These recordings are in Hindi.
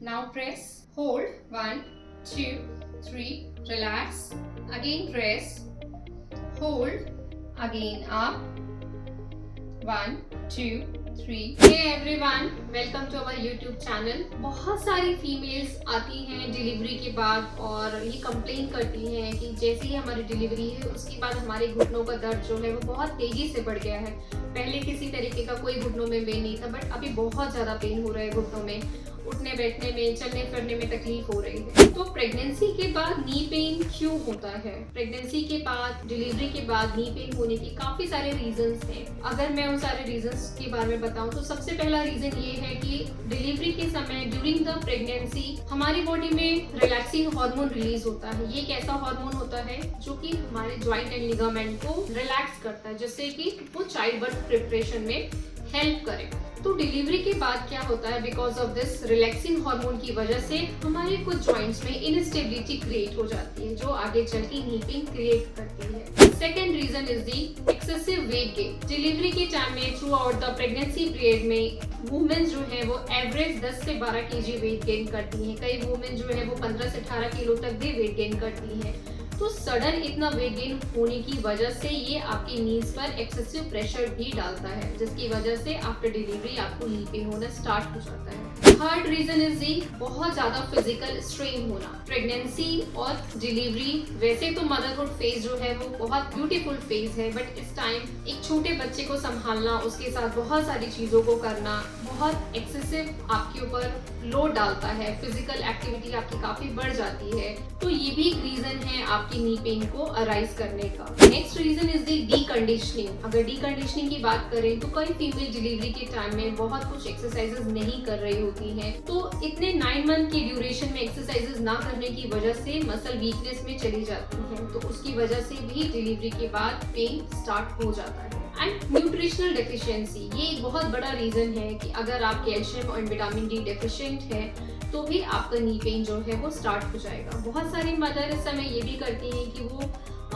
Now press, hold, 1, 2, 3, relax, again press, hold, again up, 1, 2, 3. Hey everyone, welcome to our YouTube channel. बहुत सारी फीमेल्स आती हैं डिलीवरी के बाद और ये कंप्लेन करती हैं कि जैसे ही हमारी डिलीवरी है उसके बाद हमारे घुटनों का दर्द जो है वो बहुत तेजी से बढ़ गया है। पहले किसी तरीके का कोई घुटनों में पेन नहीं था, बट अभी बहुत ज़्यादा पेन हो रहा है घुटनों में, उठने बैठने में, चलने फिरने में तकलीफ हो रही है। तो प्रेगनेंसी के बाद नी पेन क्यों होता है? प्रेगनेंसी के बाद, डिलीवरी के बाद नी पेन होने के काफी सारे रीजंस हैं। अगर मैं उन सारे रीजंस के बारे में बताऊं तो सबसे पहला रीजन ये है कि डिलीवरी के समय ड्यूरिंग द प्रेगनेंसी हमारी बॉडी में रिलैक्सिंग हार्मोन रिलीज होता है। ये एक ऐसा हार्मोन होता है जो कि हमारे जॉइंट एंड लिगामेंट को रिलैक्स करता है, जिससे कि वो चाइल्ड बर्थ प्रिपरेशन में हेल्प करे। तो डिलीवरी के बाद क्या होता है, because of this relaxing hormone की वजह से हमारे कुछ जॉइंट्स में इनस्टेबिलिटी क्रिएट हो जाती है, जो आगे चल के नी पेन क्रिएट करती है। Second reason is the excessive weight gain. Delivery के टाइम में throughout the pregnancy period में वुमेन जो है वो एवरेज 10 से 12 केजी वेट गेन करती हैं। कई वुमेन जो है वो 15 से 18 किलो तक भी वेट गेन करती हैं। तो सडन इतना वेट गेन होने की वजह से ये आपकी नीज पर एक्सेसिव प्रेशर भी डालता है, जिसकी वजह से आफ्टर डिलीवरी आपको नी पेन होना स्टार्ट हो जाता है। थर्ड रीजन इज दी बहुत ज्यादा फिजिकल स्ट्रेन होना। प्रेगनेंसी और डिलीवरी, वैसे तो मदरहुड फेज जो है वो बहुत ब्यूटीफुल फेज है, बट इस टाइम एक छोटे बच्चे को संभालना, उसके साथ बहुत सारी चीजों को करना बहुत एक्सेसिव आपके ऊपर लोड डालता है। फिजिकल एक्टिविटी आपकी काफी बढ़ जाती है, तो ये भी एक रीजन है आपकी नी पेन को अराइज करने का। Next reason is the deconditioning. अगर डीकंडीशनिंग की बात करें तो कई फीमेल डिलीवरी के टाइम में बहुत कुछ एक्सरसाइजेस नहीं कर रही होती हैं, तो इतने 9 मंथ की ड्यूरेशन में एक्सरसाइजेस ना करने की वजह से मसल वीकनेस में चली जाती हैं, तो उसकी वजह से भी डिलीवरी के बाद पेन स्टार्ट हो जाता है। एंड न्यूट्रिशनल डेफिशिएंसी, ये एक बहुत बड़ा रीजन है कि अगर आप कैल्शियम और विटामिन डी डेफिशिएंट है तो भी आपका नी पेन जो है वो स्टार्ट हो जाएगा। बहुत सारी मदर इस समय ये भी करती हैं कि वो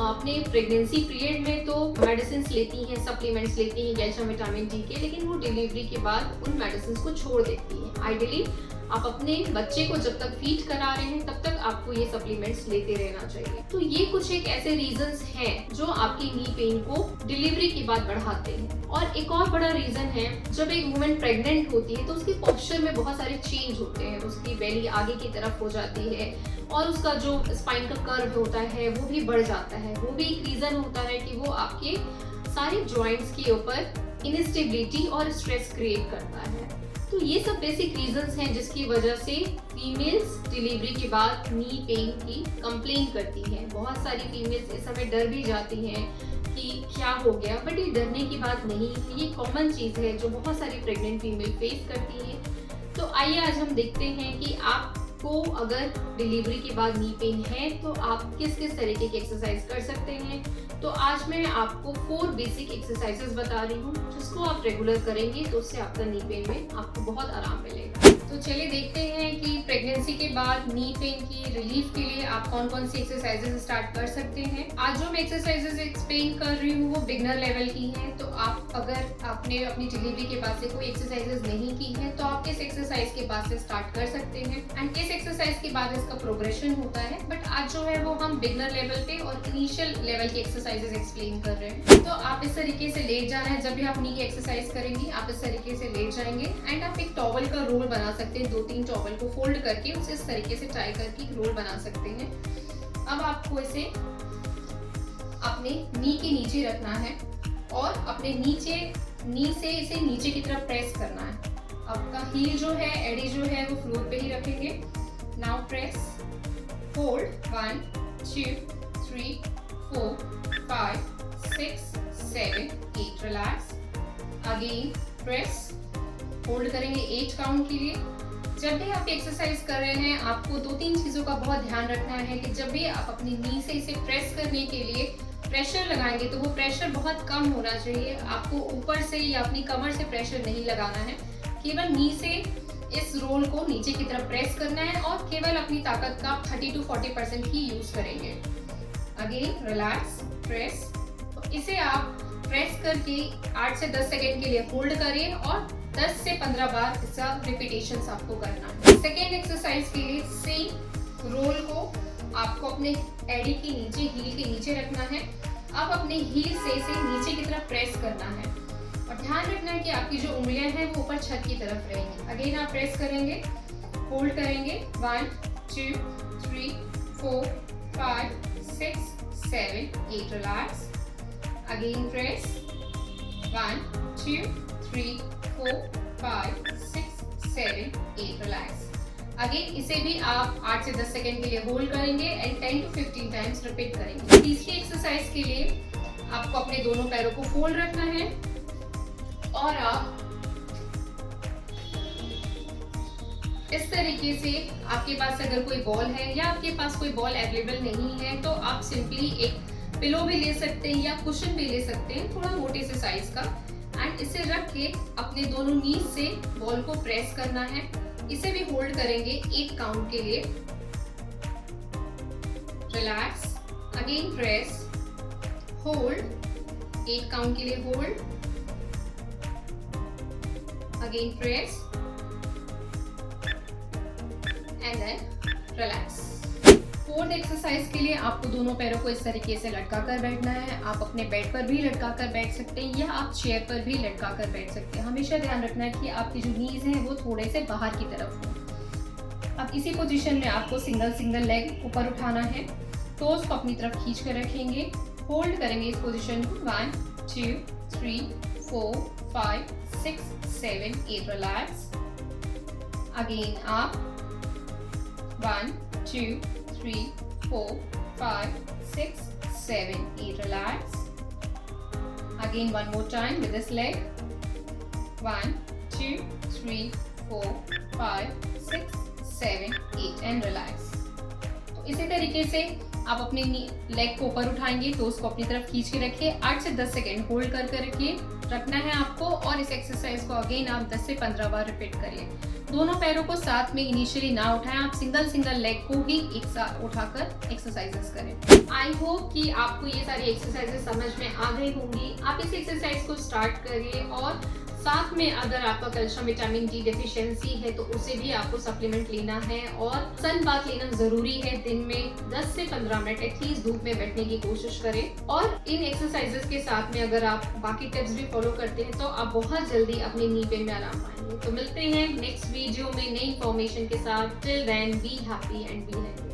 अपने प्रेगनेंसी पीरियड में तो मेडिसिन लेती हैं, सप्लीमेंट्स लेती हैं कैल्शियम विटामिन डी के, लेकिन वो डिलीवरी के बाद उन मेडिसिन को छोड़ देती हैं। आइडियली आप अपने बच्चे को जब तक फीड करा रहे हैं तब तक आपको ये सप्लीमेंट्स लेते रहना चाहिए। तो ये कुछ एक ऐसे रीजंस हैं जो आपकी नी पेन को डिलीवरी के बाद बढ़ाते हैं। और एक और बड़ा रीजन है, जब एक वुमेन प्रेग्नेंट होती है तो उसकी पोस्चर में बहुत सारे चेंज होते हैं। उसकी बेली आगे की तरफ हो जाती है और उसका जो स्पाइन का कर्व होता है वो भी बढ़ जाता है। वो भी एक रीजन होता है कि वो आपके सारे जॉइंट्स के ऊपर इनस्टेबिलिटी और स्ट्रेस क्रिएट करता है। तो ये सब बेसिक रीजंस हैं जिसकी वजह से फीमेल्स डिलीवरी के बाद नी पेन की कंप्लेन करती हैं। बहुत सारी फीमेल्स इस समय डर भी जाती हैं कि क्या हो गया, बट ये डरने की बात नहीं, ये कॉमन चीज़ है जो बहुत सारी प्रेग्नेंट फीमेल फेस करती हैं। तो आइए आज हम देखते हैं कि आपको अगर डिलीवरी के बाद नी पेन है तो आप किस किस तरीके की एक्सरसाइज कर सकते हैं। तो आज मैं आपको 4 बेसिक एक्सरसाइजेस बता रही हूँ, जिसको आप रेगुलर करेंगे तो उससे आपका नी पेन में आपको बहुत आराम मिलेगा। तो चलिए देखते हैं कि प्रेगनेंसी के बाद नी पेन की रिलीफ के लिए आप कौन कौन सी एक्सरसाइजेस स्टार्ट कर सकते हैं। आज जो मैं एक्सरसाइजेस एक्सप्लेन कर रही हूँ वो बिगनर लेवल की हैं, तो आप अगर आपने अपनी डिलीवरी के बाद से कोई एक्सरसाइजेस नहीं की है तो आप इस एक्सरसाइज के बाद से स्टार्ट कर सकते हैं। एंड इस एक्सरसाइज के बाद इसका प्रोग्रेशन होता है, बट आज जो है वो हम बिगनर लेवल पे और इनिशियल लेवल की एक्सरसाइजेस एक्सप्लेन कर रहे हैं। तो आप इस तरीके से लेट जाना है। जब भी आप नी की एक्सरसाइज करेंगी आप इस तरीके से लेट जाएंगे एंड आप एक टॉवल का रोल बना सकते हैं। 2-3 टॉवल को फोल्ड करके उसे इस तरीके से टाई करके रोल बना सकते हैं। अब आपको इसे अपने नी के नीचे रखना है और अपने नी से इसे नीचे की तरफ प्रेस करना है। आपका हील जो है, एडी जो है वो फ्लोर पे ही रखेंगे। Now press, hold, 1 2 3 4 5 6 7 8, relax, again press, hold करेंगे 8 काउंट के लिए। जब भी आप एक्सरसाइज कर रहे हैं आपको 2-3 चीज़ों का बहुत ध्यान रखना है कि जब भी आप अपनी नी से इसे प्रेस करने के लिए प्रेशर लगाएंगे तो वो प्रेशर बहुत कम होना चाहिए। आपको ऊपर से या अपनी कमर से प्रेशर नहीं लगाना है, केवल नी से इस रोल को नीचे की तरफ प्रेस करना है और केवल अपनी ताकत का 30 to 40% ही यूज करेंगे। Again relax, press. तो इसे आप प्रेस करके 8 से 10 सेकेंड के लिए होल्ड करिए और 10 से 15 बार इसका रिपीटेशन आपको करना है। सेकेंड एक्सरसाइज के लिए सेम रोल को आपको अपने एड़ी के नीचे, हील के नीचे रखना है। अब अपने हील से इसे नीचे की तरफ प्रेस करना है और ध्यान रखना है कि आपकी जो उंगलियां हैं वो ऊपर छत की तरफ रहेंगी। अगेन आप प्रेस करेंगे, होल्ड करेंगे 1 2 3 4 5 6 7 8, relax. Again press 1 2 3 4 5 6 7 8, relax. Again इसे भी आप 8 से 10 सेकेंड के लिए होल्ड करेंगे एंड 10 to 15 टाइम्स रिपीट करेंगे। तीसरी एक्सरसाइज के लिए आपको अपने दोनों पैरों को फोल्ड रखना है और आप इस तरीके से, आपके पास अगर कोई बॉल है या आपके पास कोई बॉल अवेलेबल नहीं है तो आप सिंपली एक पिलो भी ले सकते हैं या कुशन भी ले सकते हैं, थोड़ा मोटे से साइज का, एंड इसे रख के अपने दोनों नीज से बॉल को प्रेस करना है। इसे भी होल्ड करेंगे 8 काउंट के लिए, relax. Again press, hold 8 count के लिए, hold, again press and then relax. Fourth exercise के लिए आपको दोनों पैरों को इस तरीके से लटका कर बैठना है। आप अपने बेड पर भी लटका कर बैठ सकते हैं या आप चेयर पर भी लटका कर बैठ सकते हैं। हमेशा ध्यान रखना है कि आपकी जो नीज हैं वो थोड़े से बाहर की तरफ हो। अब इसी पोजीशन में आपको सिंगल लेग ऊपर उठाना है, टोज को अपनी तरफ खींच कर रखेंगे, होल्ड करेंगे इस पोजीशन को 1 2 3 4 5 6 7 8, रिलैक्स। अगेन आप 1 2 3 4 5 6 7 8, relax. Again one more time with this leg. 1 2 3 4 5 6 7 8 and relax. तो इसी तरीके से आप अपने लेग को ऊपर उठाएंगे, टोस को अपनी तरफ खींच के रखिए, 8 से 10 सेकेंड होल्ड करके रखिए, रखना है आपको, और इस एक्सरसाइज को अगेन आप 10 से 15 बार रिपीट करिए। दोनों पैरों को साथ में इनिशियली ना उठाएं, आप सिंगल लेग को ही एक साथ उठाकर एक्सरसाइजेस करें। आई होप कि आपको ये सारी एक्सरसाइजेस समझ में आ गई होंगी। आप इस एक्सरसाइज को स्टार्ट करिए और साथ में अगर आपका कैल्शियम विटामिन डी डेफिशिएंसी है तो उसे भी आपको सप्लीमेंट लेना है, और सन बाथ लेना जरूरी है। दिन में 10 से 15 मिनट एटलीस्ट धूप में बैठने की कोशिश करें, और इन एक्सरसाइजेस के साथ में अगर आप बाकी टिप्स भी फॉलो करते हैं तो आप बहुत जल्दी अपने नी पेन में आराम पाएंगे। तो मिलते हैं नेक्स्ट वीडियो में नई इंफॉर्मेशन के साथ। Till then be happy and be healthy.